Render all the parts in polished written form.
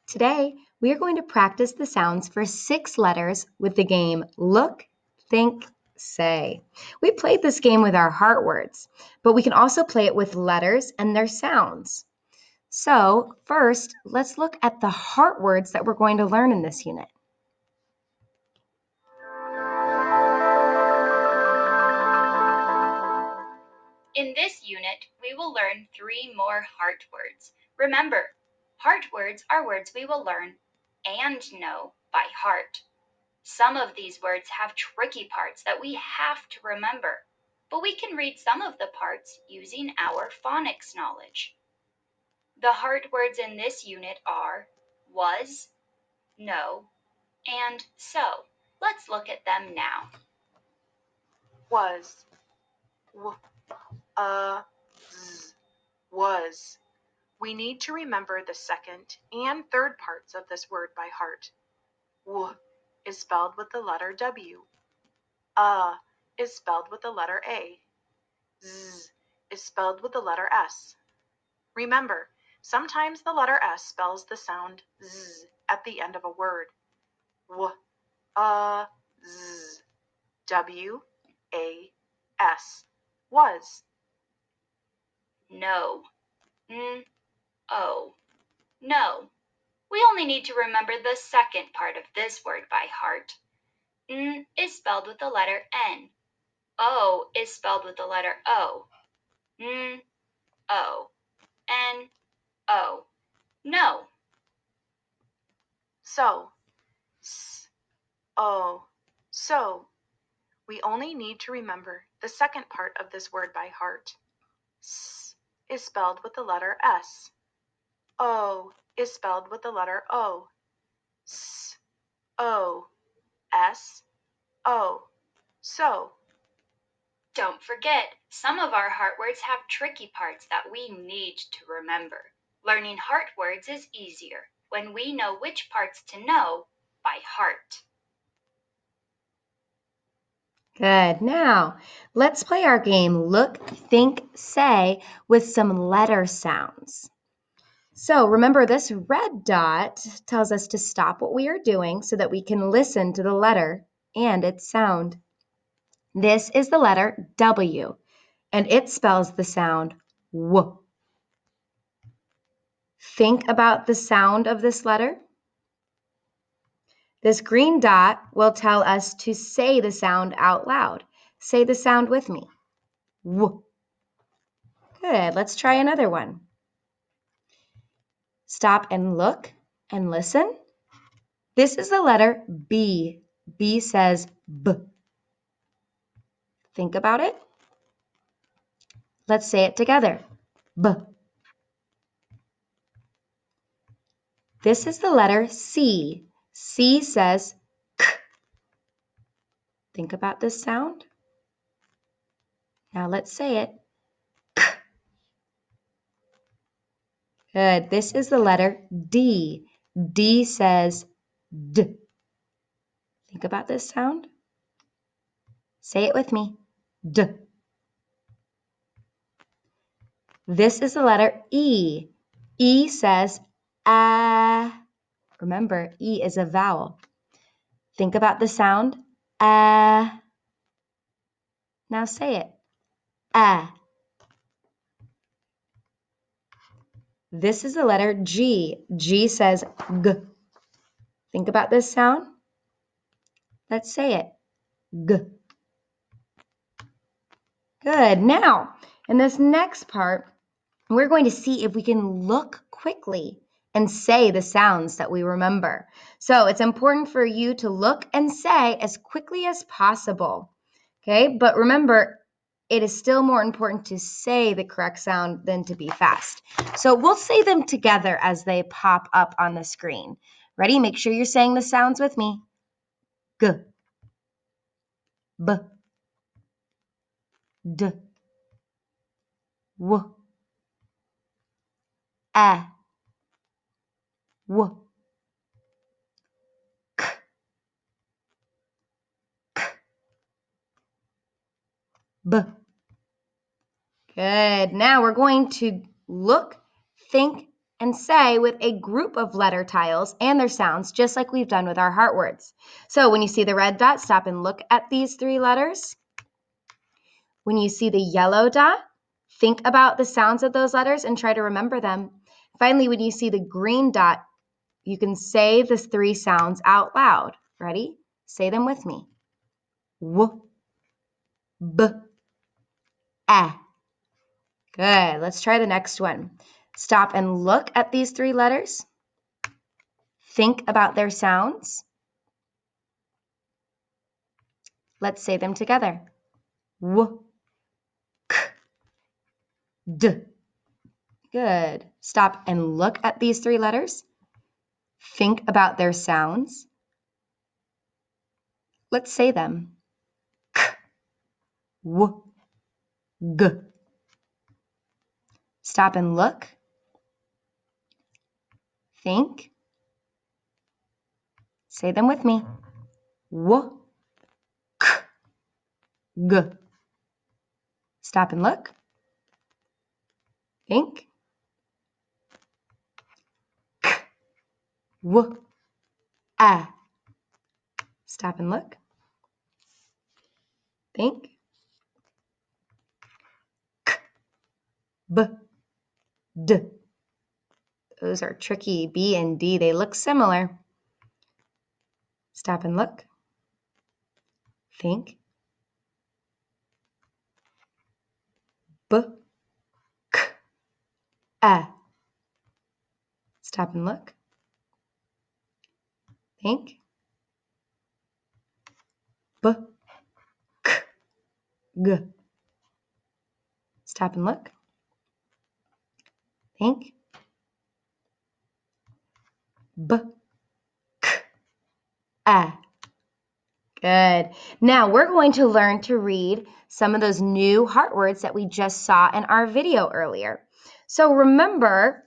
Today, we are going to practice the sounds for 6 letters with the game Look, Think, Say. We played this game with our heart words, but we can also play it with letters and their sounds. So, first, let's look at the heart words that we're going to learn in this unit. In this unit, we will learn 3 more heart words. Remember, heart words are words we will learn and know by heart. Some of these words have tricky parts that we have to remember, but we can read some of the parts using our phonics knowledge. The heart words in this unit are was, no, and so. Let's look at them now. Was, was. We need to remember the second and third parts of this word by heart. W is spelled with the letter W. Is spelled with the letter A. Z is spelled with the letter S. Remember, sometimes the letter S spells the sound Z at the end of a word. W, Z. W, A, S. Was. No. O. No. We only need to remember the second part of this word by heart. N is spelled with the letter N. O is spelled with the letter O. N, O. N, O. No. So. S, O. So. We only need to remember the second part of this word by heart. S is spelled with the letter S. O is spelled with the letter O. S, O, S, O. So. Don't forget, some of our heart words have tricky parts that we need to remember. Learning heart words is easier when we know which parts to know by heart. Good. Now, let's play our game Look, Think, Say with some letter sounds. So remember, this red dot tells us to stop what we are doing so that we can listen to the letter and its sound. This is the letter W, and it spells the sound W. Think about the sound of this letter. This green dot will tell us to say the sound out loud. Say the sound with me. W. Good. Let's try another one. Stop and look and listen. This is the letter B. B says B. Think about it. Let's say it together. B. This is the letter C. C says K. Think about this sound. Now let's say it. K. Good. This is the letter D. D says D. Think about this sound. Say it with me. D. This is the letter E. E says ah. Remember, E is a vowel. Think about the sound. Ah. Now say it. Ah. This is the letter G. G says G. Think about this sound. Let's say it. G. Good. Now, in this next part, we're going to see if we can look quickly and say the sounds that we remember. So it's important for you to look and say as quickly as possible. Okay, but remember, it is still more important to say the correct sound than to be fast. So we'll say them together as they pop up on the screen. Ready? Make sure you're saying the sounds with me. G, B, D, W, A, W, K, K, B. Good. Now we're going to look, think, and say with a group of letter tiles and their sounds, just like we've done with our heart words. So when you see the red dot, stop and look at these 3 letters. When you see the yellow dot, think about the sounds of those letters and try to remember them. Finally, when you see the green dot, you can say the 3 sounds out loud. Ready? Say them with me. W, b, a. Good. Let's try the next one. Stop and look at these 3 letters. Think about their sounds. Let's say them together. W, k, d. Good. Stop and look at these 3 letters. Think about their sounds. Let's say them. K, w, g. Stop and look. Think. Say them with me. W, k, g. Stop and look. Think. K, w, a. Stop and look. Think. K, b, d. Those are tricky. B and D, they look similar. Stop and look. Think. B, k, a. Stop and look. Think. B, k, g. Stop and look. Think. B, k, a. Good. Now we're going to learn to read some of those new heart words that we just saw in our video earlier. So remember,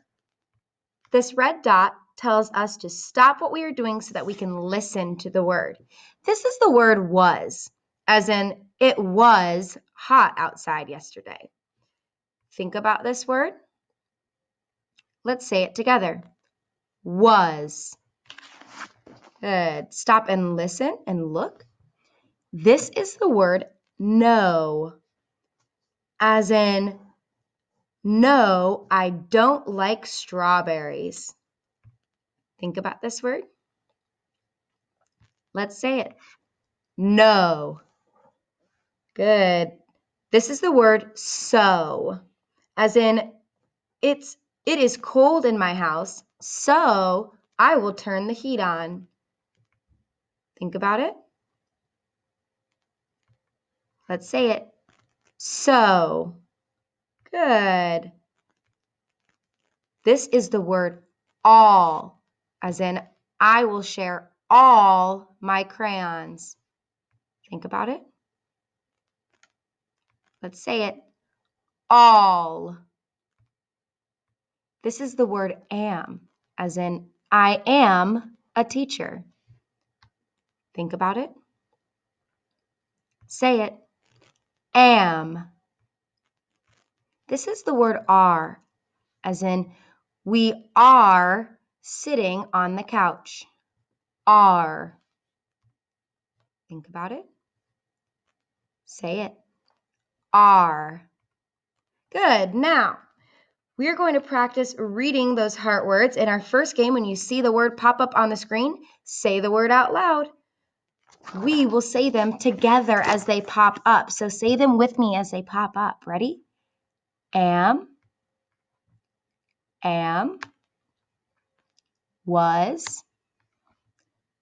this red dot tells us to stop what we are doing so that we can listen to the word. This is the word was, as in it was hot outside yesterday. Think about this word. Let's say it together. Was. Good. Stop and listen and look. This is the word no, as in no, I don't like strawberries. Think about this word. Let's say it. No. Good. This is the word so, as in it is cold in my house, so I will turn the heat on. Think about it. Let's say it. So. Good. This is the word all, as in I will share all my crayons. Think about it. Let's say it. All. This is the word am, as in I am a teacher. Think about it. Say it. Am. This is the word are, as in we are sitting on the couch. Are. Think about it. Say it. Are. Good. Now, we are going to practice reading those heart words. In our first game, when you see the word pop up on the screen, say the word out loud. We will say them together as they pop up. So say them with me as they pop up. Ready? Am, was,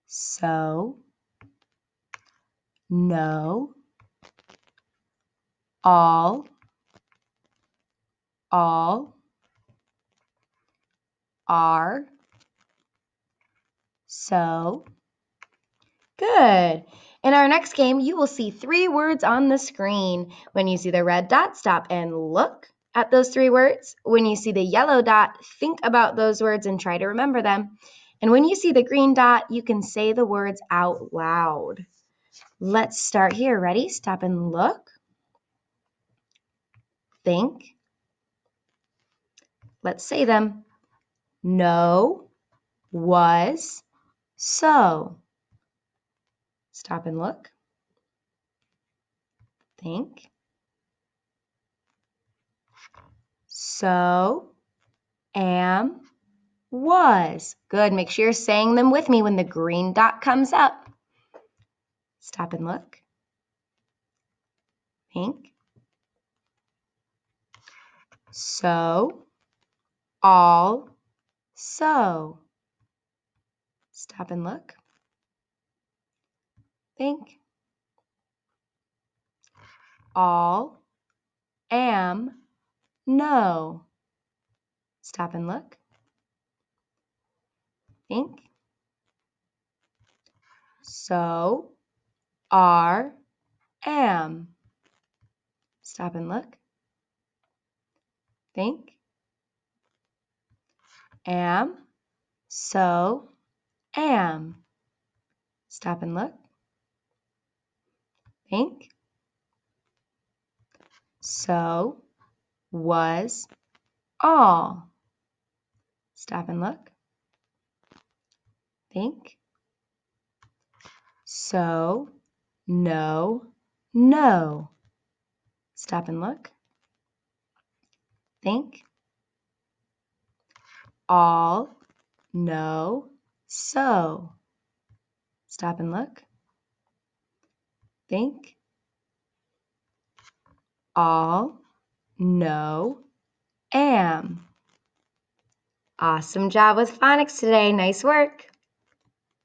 so, no, all, are, so. Good. In our next game, you will see 3 words on the screen. When you see the red dot, stop and look at those 3 words. When you see the yellow dot, think about those words and try to remember them. And when you see the green dot, you can say the words out loud. Let's start here. Ready? Stop and look. Think. Let's say them. no, was, so. Stop and look. Think. So, am, was. Good. Make sure you're saying them with me when the green dot comes up. Stop and look. Think. So, all, so. Stop and look. Think. All, am, no. Stop and look. Think. So, are, am. Stop and look. Think. Am, so, am. Stop and look. Think. So, was, all. Stop and look. Think. So, no, no. Stop and look. Think. All, no, so. Stop and look. Think. All, no, am. Awesome job with phonics today. Nice work.